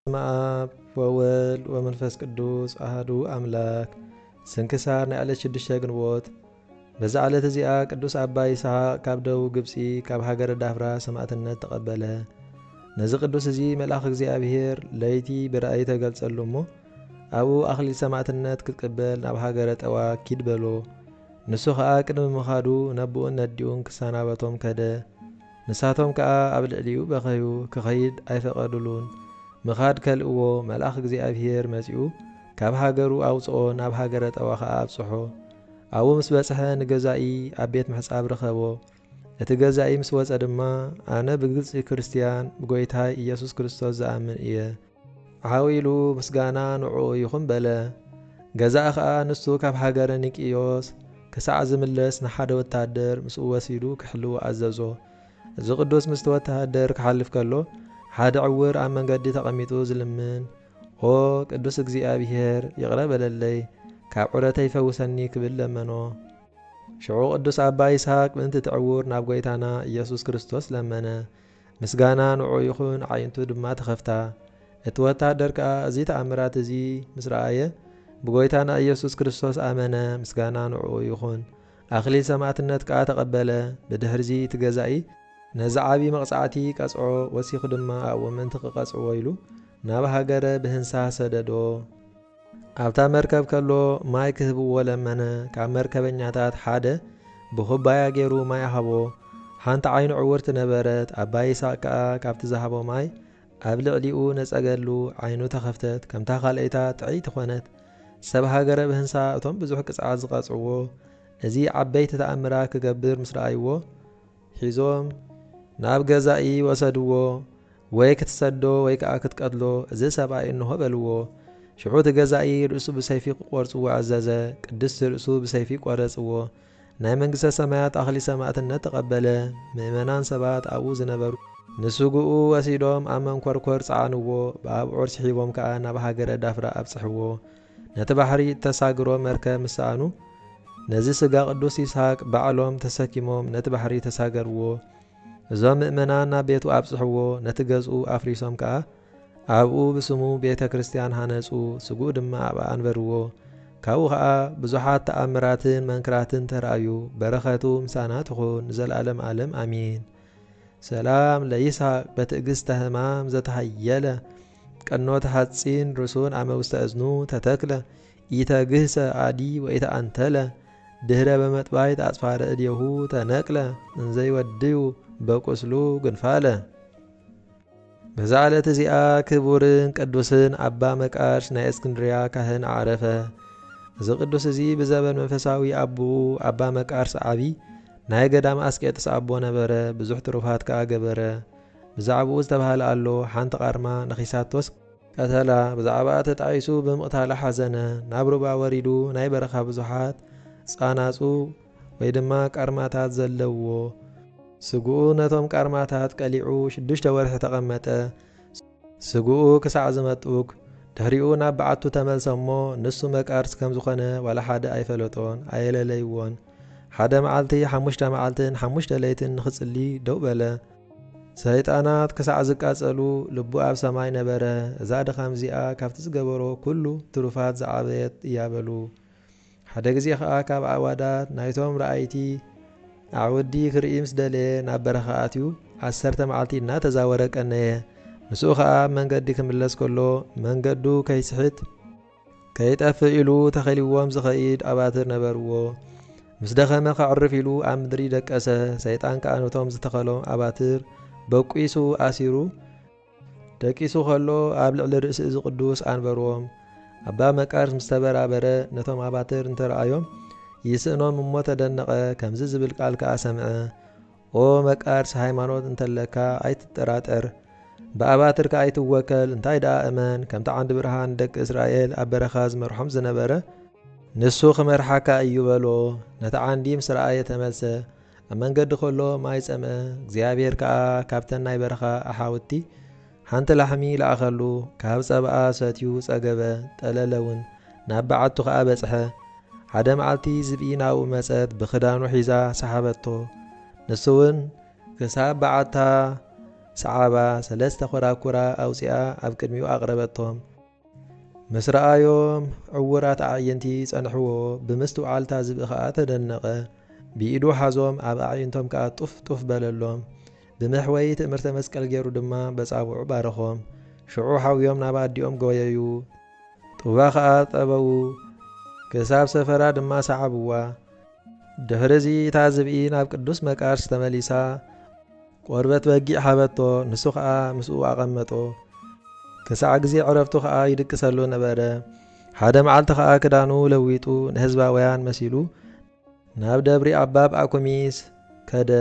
በስመ አብ ወወልድ ወመንፈስ ቅዱስ አሐዱ አምላክ። ስንክሳር ናይ ዕለት 6 ግንቦት። በዛ ዕለት እዚኣ ቅዱስ አባ ይስሐቅ ካብ ደቡብ ግብፂ ካብ ሃገረ ዳፍራ ሰማዕትነት ተቐበለ። ነዚ ቅዱስ እዚ መልአኽ እግዚአብሔር ለይቲ ብራእይ ተገልጸሉ እሞ ኣብኡ ኣኽሊል ሰማዕትነት ክትቅበል ናብ ሃገረ ጠዋ ኪድ በሎ። ንሱ ከዓ ቅድሚ ምኻዱ ነብኡን ነዲኡን ክሰናበቶም ከደ። ንሳቶም ከዓ ኣብ ልዕሊኡ በኸዩ ክኸይድ ኣይፈቐዱሉን። ምኻድ ከልእዎ መልአኽ እግዚአብሔር መጺኡ ካብ ሃገሩ ኣውፅኦ ናብ ሃገረ ጠዋ ከዓ ኣብጽሖ። ኣብኡ ምስ በጽሐ ንገዛኢ ኣብ ቤት ምሕጻብ ረኸቦ። እቲ ገዛኢ ምስ ወፀ ድማ ኣነ ብግልፂ ክርስቲያን ብጐይታይ ኢየሱስ ክርስቶስ ዝኣምን እየ ዓዊሉ ምስጋና ንዕኡ ይኹን በለ። ገዛኢ ከዓ ንሱ ካብ ሃገረ ኒቅዮስ ክሳዕ ዝምለስ ንሓደ ወታደር ምስኡ ወሲዱ ክሕልዎ ኣዘዞ። እዚ ቅዱስ ምስቲ ወታደር ክሓልፍ ከሎ ሓደ ዕውር ኣብ መንገዲ ተቐሚጡ ዝልምን ኦ ቅዱስ እግዚአብሔር ይቕረ በለለይ ካብ ዑረተይ ፈውሰኒ ክብል ለመኖ። ሽዑ ቅዱስ አባ ይስሐቅ ምእንቲ እቲ ዕውር ናብ ጐይታና ኢየሱስ ክርስቶስ ለመነ። ምስጋና ንዑ ይኹን ዓይንቱ ድማ ተኸፍታ። እቲ ወታደር ከዓ እዚ ተኣምራት እዚ ምስ ረአየ ብጐይታና ኢየሱስ ክርስቶስ ኣመነ። ምስጋና ንዑ ይኹን። ኣኽሊል ሰማዕትነት ከዓ ተቐበለ። ብድሕርዚ እቲ ገዛኢ ነዚ ዓብዪ መቕጻዕቲ ቀጽዖ ወሲኹ ድማ ኣብኡ ምእንቲ ክቐጽዕዎ ኢሉ ናብ ሃገረ ብህንሳ ሰደዶ። ኣብታ መርከብ ከሎ ማይ ክህብዎ ለመነ። ካብ መርከበኛታት ሓደ ብኹባያ ገይሩ ማይ ኣሃቦ። ሓንቲ ዓይኑ ዕውርቲ ነበረት። አባ ይስሐቅ ከዓ ካብቲ ዝሃቦ ማይ ኣብ ልዕሊኡ ነጸገሉ ዓይኑ ተኸፍተት። ከምታ ካልአይታ ጥዕይቲ ኾነት። ሰብ ሃገረ ብህንሳ እቶም ብዙሕ ቅጽዓት ዝቐጽዕዎ እዚ ዓበይቲ ተኣምራት ክገብር ምስ ረኣይዎ ሒዞም ናብ ገዛኢ ወሰድዎ። ወይ ክትሰዶ ወይ ከዓ ክትቀትሎ እዚ ሰብኣይ እንሆ በልዎ። ሽዑ እቲ ገዛኢ ርእሱ ብሰይፊ ክቖርጽዎ ኣዘዘ። ቅድስቲ ርእሱ ብሰይፊ ቆረጽዎ። ናይ መንግሥተ ሰማያት ኣኽሊል ሰማዕትነት ተቐበለ። ምእመናን ሰባት ኣብኡ ዝነበሩ ንስጉኡ ወሲዶም ኣብ መንኰርኰር ጸዓንዎ። ብኣብዑር ስሒቦም ከዓ ናብ ሃገረ ዳፍራ ኣብጽሕዎ። ነቲ ባሕሪ እተሳግሮ መርከብ ምስ ሰኣኑ ነዚ ሥጋ ቅዱስ ይስሐቅ ባዕሎም ተሰኪሞም ነቲ ባሕሪ ተሳገርዎ። እዞም ምእመናን ናብ ቤቱ ኣብጽሕዎ። ነቲ ገዝኡ ኣፍሪሶም ከዓ ኣብኡ ብስሙ ቤተ ክርስቲያን ሃነጹ። ስጉኡ ድማ ኣብኣ አንበርዎ። ካብኡ ከዓ ብዙሓት ተኣምራትን መንክራትን ተረኣዩ። በረኸቱ ምሳና ትኹን ንዘለዓለም ዓለም ኣሚን። ሰላም ለይስሐቅ በትዕግሥተ ሕማም ዘተሃየለ ቀኖተ ሐጺን ርእሱን ኣመ ውስተ እዝኑ ተተክለ ኢተግህሰ አዲ ወኢተአንተለ ድህረ በመጥባይት አጽፋረ እዴሁ ተነቅለ እንዘይወድዩ በቁስሉ ግንፋለ። በዛ ዕለት እዚኣ ክቡርን ቅዱስን አባ መቃርስ ናይ እስክንድርያ ካህን ዓረፈ። እዚ ቅዱስ እዚ ብዘበን መንፈሳዊ አቡኡ አባ መቃርስ ዓቢ ናይ ገዳም አስቄጥስ አቦ ነበረ። ብዙሕ ትሩፋት ከዓ ገበረ። ብዛዕባኡ ዝተባሃለ ኣሎ። ሓንቲ ቃርማ ነኺሳቶስ ቀተላ። ብዛዕባ ተጣይሱ ብምቕታላ ሓዘነ። ናብ ሩባ ወሪዱ ናይ በረኻ ብዙሓት ጻናጹ ወይ ድማ ቃርማታት ዘለውዎ። ስጉኡ ነቶም ቃርማታት ቀሊዑ 6 ወርሒ ተቐመጠ። ስጉኡ ክሳዕ ዝመጡግ ድሕሪኡ ናብ በዓቱ ተመልሰ እሞ ንሱ መቃርስ ከም ዝኾነ ዋላ ሓደ ኣይፈለጦን ኣየለለይዎን። ሓደ መዓልቲ 5 መዓልትን 5 ለይትን ንኽጽሊ ደው በለ። ሰይጣናት ክሳዕ ዝቃጸሉ ልቡ ኣብ ሰማይ ነበረ። እዛ ድኻም እዚኣ ካብቲ ዝገበሮ ኩሉ ትሩፋት ዝዓበየት እያበሉ። ሓደ ጊዜ ከዓ ካብ ኣዕዋዳት ናይቶም ረኣይቲ ኣዕውዲ ክርኢ ምስ ደለየ ናብ በረኻ ኣትዩ 10 መዓልቲ እናተዛወረ ቀነየ። ንስኡ ከዓ መንገዲ ክምለስ ከሎ መንገዱ ከይስሕት ከይጠፍእ ኢሉ ተኸሊዎም ዝኸይድ ኣባትር ነበርዎ። ምስ ደኸመ ከዕርፍ ኢሉ ኣብ ምድሪ ደቀሰ። ሰይጣን ከዓ ነቶም ዝተኸሎም ኣባትር በቂሱ ኣሲሩ ደቂሱ ከሎ ኣብ ልዕሊ ርእሲ እዚ ቅዱስ አንበርዎም። አባ መቃርስ ምስ ተበራበረ ነቶም ኣባትር እንተረኣዮም ይስእኖም እሞ ተደነቐ። ከምዚ ዝብል ቃል ከዓ ሰምዐ። ኦ መቃርስ ሃይማኖት እንተለካ ኣይትጠራጠር፣ ብኣባትር ከዓ ኣይትወከል። እንታይ ደኣ እመን። ከምቲ ዓንዲ ብርሃን ደቂ እስራኤል ኣብ በረኻ ዝመርሖም ዝነበረ ንሱ ክመርሓካ እዩ በሎ። ነቲ ዓንዲ ምስ ረኣየ ተመልሰ። ኣብ መንገዲ ከሎ ማይ ጸምአ። እግዚኣብሔር ከዓ ካብተን ናይ በረኻ ኣሓውቲ ሓንቲ ላሕሚ ለኣኸሉ። ካብ ጸብኣ ሰትዩ ጸገበ፣ ጠለለውን። ናብ በዓቱ ከዓ በጽሐ። ሓደ መዓልቲ ዝብኢ ናብኡ መጸት ብኽዳኑ ሒዛ ሰሓበቶ። ንሱ እውን ክሳብ በዓታ ሰዓባ ሰለስተ ኮራኩራ ኣውፂኣ ኣብ ቅድሚኡ ኣቕረበቶም። ምስ ረኣዮም ዕውራት ኣዕይንቲ ጸንሕዎ ብምስቲ ዋዕልታ ዝብኢ ኸዓ ተደነቐ። ብኢዱ ሓዞም ኣብ ኣዕይንቶም ከዓ ጡፍ ጡፍ በለሎም። ብምሕወይ ትእምርተ መስቀል ገይሩ ድማ በጻብዑ ባረኾም። ሽዑ ሓውዮም ናብ ኣዲኦም ጎየዩ። ጡባ ኸዓ ጠበዉ። ክሳብ ሰፈራ ድማ ሰዓብዋ። ድሕሪዚ እታ ዝብኢ ናብ ቅዱስ መቃርስ ተመሊሳ ቆርበት በጊዕ ሃበቶ። ንሱ ኸዓ ምስኡ ኣቐመጦ። ክሳዕ ግዜ ዕረፍቱ ኸዓ ይድቅሰሉ ነበረ። ሓደ መዓልቲ ኸዓ ክዳኑ ለዊጡ ንህዝባውያን መሲሉ ናብ ደብሪ ኣባ ጳኩሚስ ከደ።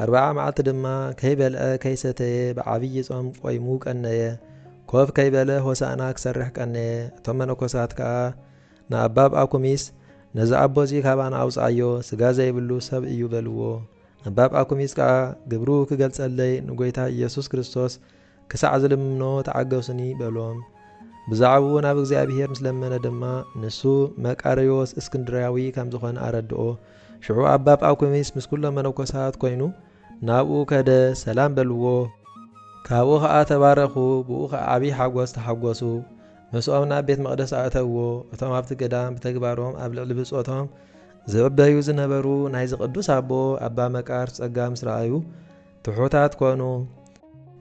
40 መዓልቲ ድማ ከይበልዐ ከይሰተየ ብዓብዪ ጾም ቆይሙ ቀነየ። ኮፍ ከይበለ ሆሳእና ክሰርሕ ቀነየ። እቶም መነኮሳት ከዓ ንኣባ ጳኩሚስ ነዚ ኣቦዚ ካባና ኣውፃዮ ስጋ ዘይብሉ ሰብ እዩ በልዎ። ኣባ ጳኩሚስ ከዓ ግብሩ ክገልጸለይ ንጐይታ ኢየሱስ ክርስቶስ ክሳዕ ዝልምኖ ተዓገሱኒ በሎም። ብዛዕባኡ ናብ እግዚኣብሔር ምስ ለመነ ድማ ንሱ መቃርዮስ እስክንድርያዊ ከም ዝኾነ ኣረድኦ። ሽዑ ኣባ ጳኩሚስ ምስ ኩሎም መነኮሳት ኮይኑ ናብኡ ከደ ሰላም በልዎ። ካብኡ ኸዓ ተባረኹ። ብኡ ኸዓ ዓብዪ ሓጐስ ተሓጐሱ። ምስኦም ናብ ቤት መቕደስ ኣእተውዎ። እቶም ኣብቲ ገዳም ብተግባሮም ኣብ ልዕሊ ብጾቶም ዝዕበዩ ዝነበሩ ናይዚ ቅዱስ ኣቦ ኣባ መቃርስ ጸጋ ምስ ረኣዩ ትሑታት ኮኑ።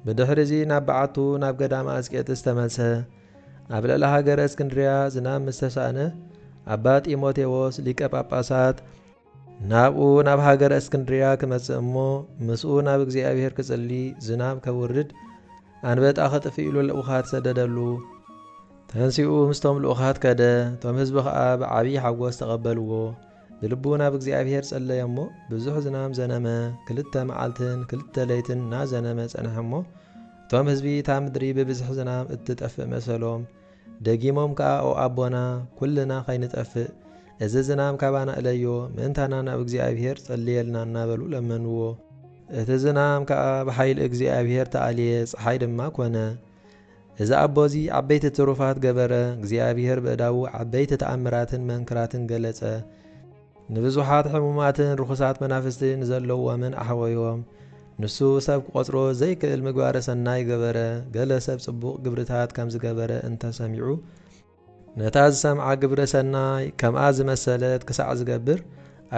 ብድሕሪዚ ናብ በዓቱ ናብ ገዳማ ኣስቄጥስ ተመልሰ። ኣብ ልዕሊ ሃገረ እስክንድርያ ዝናብ ምስ ተሳእነ ኣባ ጢሞቴዎስ ሊቀ ጳጳሳት ናብኡ ናብ ሃገረ እስክንድርያ ክመጽእ እሞ ምስኡ ናብ እግዚኣብሔር ክጽሊ ዝናብ ከውርድ ኣንበጣ ኸጥፊ ኢሉ ልኡኻት ሰደደሉ። ተንሲኡ ምስቶም ልኡኻት ከደ። እቶም ህዝቢ ኸዓ ብዓብዪ ሓጐስ ተቐበልዎ። ብልቡ ናብ እግዚኣብሔር ጸለየ እሞ ብዙሕ ዝናም ዘነመ። 2 መዓልትን 2 ለይትን እናዘነመ ጸንሐ እሞ እቶም ህዝቢ እታ ምድሪ ብብዝሒ ዝናም እትጠፍእ መሰሎም። ደጊሞም ከዓ ኦ ኣቦና ኩልና ኸይንጠፍእ እዚ ዝናም ካባና እለዮ ምእንታና ናብ እግዚኣብሔር ጸልየልና እናበሉ ለመንዎ። እቲ ዝናም ከዓ ብሓይሊ እግዚኣብሔር ተኣልየ፣ ፀሓይ ድማ ኮነ። እዚ ኣቦዚ ዓበይቲ ትሩፋት ገበረ። እግዚኣብሔር ብእዳዉ ዓበይቲ ተኣምራትን መንክራትን ገለጸ። ንብዙሓት ሕሙማትን ርኩሳት መናፍስትን ዘለዎምን ኣሕወዮም። ንሱ ሰብ ክቖፅሮ ዘይክእል ምግባረ ሰናይ ገበረ። ገለ ሰብ ጽቡቕ ግብርታት ከም ዝገበረ እንተሰሚዑ ነታ ዝሰምዓ ግብረ ሰናይ ከምኣ ዝመሰለት ክሳዕ ዝገብር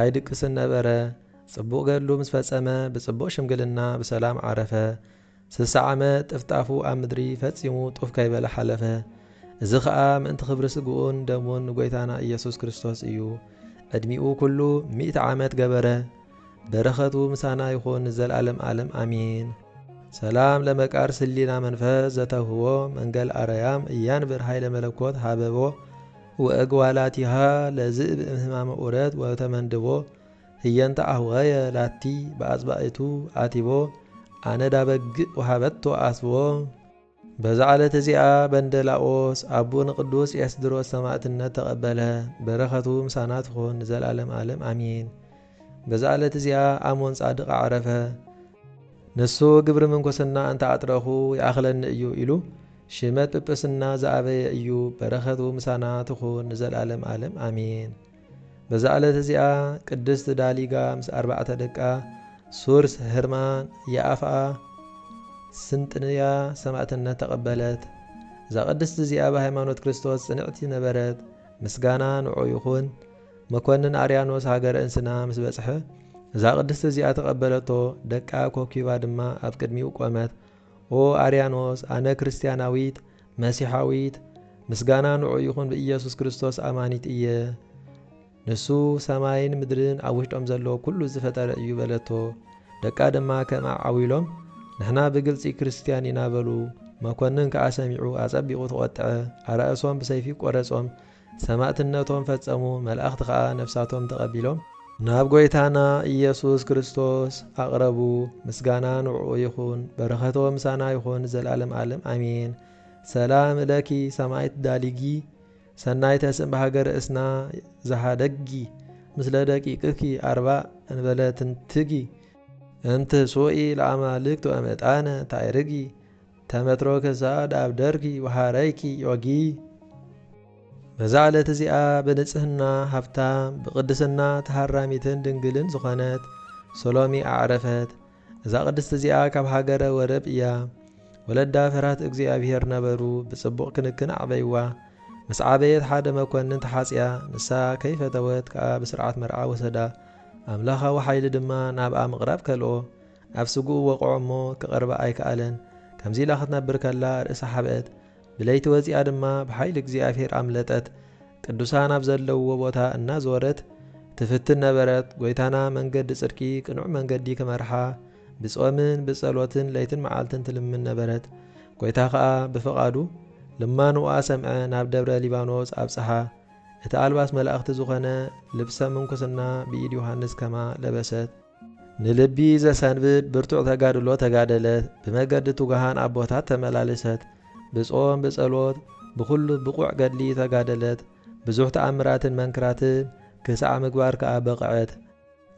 ኣይድቅስን ነበረ። ጽቡቕ ገድሉ ምስ ፈጸመ ብጽቡቕ ሽምግልና ብሰላም ዓረፈ። 60 ዓመት ጥፍጣፉ ኣብ ምድሪ ፈጺሙ ጡፍ ከይበለ ሓለፈ። እዚ ኸዓ ምእንቲ ክብሪ ስግኡን ደሙን ንጐይታና ኢየሱስ ክርስቶስ እዩ። ዕድሚኡ ኩሉ 100 ዓመት ገበረ። በረኸቱ ምሳና ይኹን ዘለዓለም ዓለም ኣሚን። ሰላም ለመቃርስ ህሊና መንፈስ ዘተውህቦ መንገል ኣረያም እያንብር ሃይለ መለኮት ሃበቦ ወእግዋላቲሃ ለዝእ ብእምህማመ ኡረት ወተመንድቦ ህየንተ ኣህወየ ላቲ ብኣጽባኢቱ ኣቲቦ ኣነዳ በግእ ወሃበቶ ኣስቦ። በዛ ዓለት እዚኣ በንደላኦስ ኣቦ ንቅዱስ ኤስድሮስ ሰማዕትነት ተቐበለ። በረኸቱ ምሳና ትኹን ንዘለዓለም ዓለም ኣሚን። በዛ ዓለት እዚኣ ኣሞን ጻድቕ ዓረፈ። ንሱ ግብሪ ምንኩስና እንተ ኣጥረኹ ይኣኽለኒ እዩ ኢሉ ሽመት ጵጵስና ዝኣበየ እዩ። በረኸቱ ምሳና ትኹን ንዘለዓለም ዓለም ኣሚን። በዛ ዓለት እዚኣ ቅድስት ዳሊጋ ምስ 4 ደቃ ሱርስ፣ ህርማን፣ የኣፍኣ፣ ስንጥንያ ሰማዕትነት ተቐበለት። እዛ ቅድስት እዚኣ ብሃይማኖት ክርስቶስ ጽንዕቲ ነበረት። ምስጋና ንዑ ይኹን። መኮንን ኣርያኖስ ሃገረ እንስና ምስ በጽሐ እዛ ቅድስት እዚኣ ተቐበለቶ። ደቃ ኮኪባ ድማ ኣብ ቅድሚኡ ቆመት። ኦ ኣርያኖስ ኣነ ክርስቲያናዊት መሲሓዊት ምስጋና ንዑ ይኹን ብኢየሱስ ክርስቶስ ኣማኒት እየ። ንሱ ሰማይን ምድርን ኣብ ውሽጦም ዘለዎ ኩሉ ዝፈጠረ እዩ በለቶ። ደቃ ድማ ከም ዓዊሎም ንሕና ብግልፂ ክርስቲያን ኢና በሉ። መኮንን ከዓ ሰሚዑ ኣጸቢቑ ተቖጥዐ። ኣርእሶም ብሰይፊ ቆረጾም። ሰማዕትነቶም ፈጸሙ። መላእኽቲ ከዓ ነፍሳቶም ተቐቢሎም ናብ ጐይታና ኢየሱስ ክርስቶስ ኣቕረቡ። ምስጋና ንዑ ይኹን። በረኸቶ ምሳና ይኹን ዘለዓለም ዓለም ኣሚን። ሰላም እለኪ ሰማይት ዳሊጊ ሰናይተ ስም በሃገረ እስና ዝሃደጊ ምስለ ደቂቅኪ 40 እንበለ ትንትጊ እንቲ ሶኢ ለኣማልክት ወመጣነ ታይርጊ ተመትሮ ክሳድ ኣብ ደርጊ ወሃረይኪ ዮጊ። በዛ ዕለት እዚኣ ብንጽህና ሃብታም ብቅድስና ተሃራሚትን ድንግልን ዝኾነት ሰሎሚ ኣዕረፈት። እዛ ቅድስት እዚኣ ካብ ሃገረ ወረብ እያ። ወለዳ ፈራት እግዚኣብሔር ነበሩ። ብጽቡቕ ክንክን ዓበይዋ። ምስ ዓበየት ሓደ መኮንን ተሓጽያ ንሳ ከይፈተወት ከዓ ብስርዓት መርዓ ወሰዳ። ኣምላኻዊ ሓይሊ ድማ ናብኣ ምቕራብ ከልኦ። ኣብ ስጉኡ ወቕዖ እሞ ክቐርባ ኣይከኣለን። ከምዚ ኢላ ክትነብር ከላ ርእሳ ሓብአት። ብለይቲ ወፂኣ ድማ ብሓይሊ እግዚኣብሔር ኣምለጠት። ቅዱሳን ኣብ ዘለውዎ ቦታ እናዞረት ትፍትን ነበረት። ጐይታና መንገዲ ጽድቂ ቅኑዕ መንገዲ ክመርሓ ብጾምን ብጸሎትን ለይትን መዓልትን ትልምን ነበረት። ጐይታ ከዓ ብፍቓዱ ልማንዋ ሰምዐ ናብ ደብረ ሊባኖስ ኣብጽሓ። እቲ ኣልባስ መላእኽቲ ዝኾነ ልብሰ ምንኩስና ብኢድ ዮሃንስ ከማ ለበሰት። ንልቢ ዘሰንብድ ብርቱዕ ተጋድሎ ተጋደለት። ብመገዲ ትጉሃን ኣቦታት ተመላለሰት። ብጾም ብጸሎት ብኹሉ ብቑዕ ገድሊ ተጋደለት። ብዙሕ ተኣምራትን መንክራትን ክሳዕ ምግባር ከዓ በቕዐት።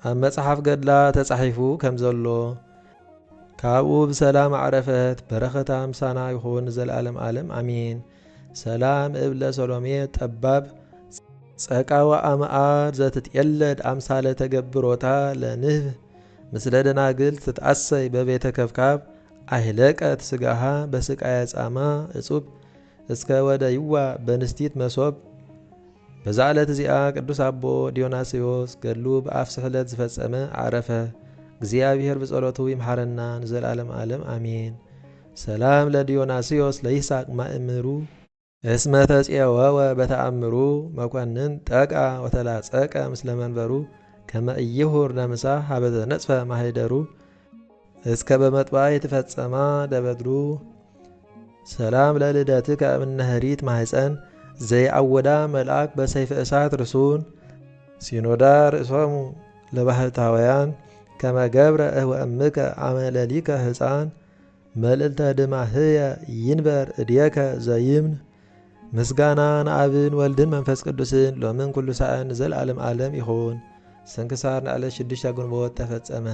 ኣብ መጽሓፍ ገድላ ተጻሒፉ ከም ዘሎ ካብኡ ብሰላም ኣዕረፈት። በረኸታ ምሳና ይኹን ዘለዓለም ዓለም ኣሚን። ሰላም እብለ ሰሎሜ ጠባብ ጸቃዋ ኣመኣር ዘትትየለድ ኣምሳለ ተገብሮታ ለንህብ ምስለ ደናግል ትትኣሰይ በቤተ ከብካብ ኣይለቀት ስጋሃ በስቃየ ጻማ እጹብ እስከ ወደይዋ በንስቲት መሶብ። በዛ ዕለት እዚኣ ቅዱስ ኣቦ ዲዮናስዮስ ገድሉ ብኣፍ ስሕለት ዝፈጸመ ዓረፈ። እግዚኣብሔር ብጸሎቱ ይምሓረና ንዘለዓለም ዓለም ኣሚን። ሰላም ለዲዮናስዮስ ለይስሐቅ ማእምሩ እስመ ተፄወወ በተኣምሩ መኮንን ጠቃ ወተላጸቀ ምስለ መንበሩ ከመ ኢይሁር ነምሳ ሃበ ዘነጽፈ ማህደሩ እስከ በመጥባይ የተፈጸማ ደበድሩ። ሰላም ለልደትከ እምነህሪት ማህፀን ዘይአወዳ መልአክ በሰይፈ እሳት ርሱን ሲኖዳ ርእሶሙ ለባህታውያን ከመ ገብረ ወእምከ አመለሊከ ህፃን መልእልተ ድማህየ ይንበር እድየከ ዘይምን። ምስጋና ንአብን ወልድን መንፈስ ቅዱስን ሎምን ኩሉ ሰዓን ዘለዓለም ዓለም ይኹን። ስንክሳር ንዕለት 6 ግንቦት ተፈጸመ።